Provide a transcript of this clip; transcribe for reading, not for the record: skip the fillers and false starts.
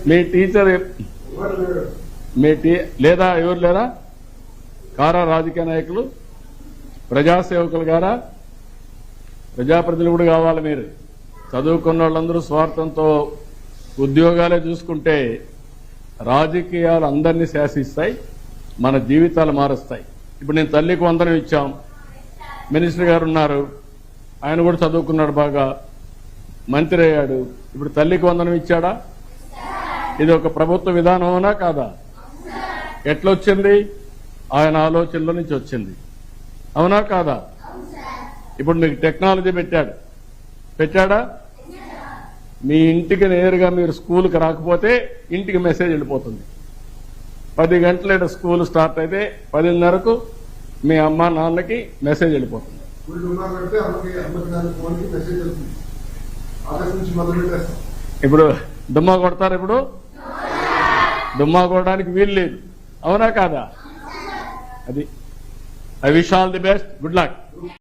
మీ teacher లేదా ఎవరు లేరా కారా రాజకీయ నాయకులు ప్రజాసేవకులు గారా ప్రజాప్రతినిధులు కూడా కావాలి. మీరు చదువుకున్న వాళ్ళందరూ స్వార్థంతో ఉద్యోగాలే చూసుకుంటే రాజకీయాలు అందరినీ శాసిస్తాయి, మన జీవితాలు మారుస్తాయి. ఇప్పుడు నేను తల్లికి వందనం ఇచ్చాం, మినిస్టర్ గారు ఉన్నారు, ఆయన కూడా చదువుకున్నాడు, బాగా మంత్రి అయ్యాడు. ఇప్పుడు తల్లికి వందనం ఇచ్చాడా? ఇది ఒక ప్రభుత్వ విధానం అవునా కాదా? ఎట్లొచ్చింది? ఆయన ఆలోచనలో నుంచి వచ్చింది, అవునా కాదా? ఇప్పుడు మీకు టెక్నాలజీ పెట్టాడా? మీ ఇంటికి నేరుగా మీరు స్కూల్కి రాకపోతే ఇంటికి మెసేజ్ వెళ్ళిపోతుంది. 10 గంటల స్కూల్ స్టార్ట్ అయితే 10:30కు మీ అమ్మ నాన్నకి మెసేజ్ వెళ్ళిపోతుంది. ఇప్పుడు దుమ్మా కొడతారు, ఇప్పుడు దుమ్మా కొట్టడానికి వీలు లేదు, అవునా కాదా? అది I wish all the best, good luck.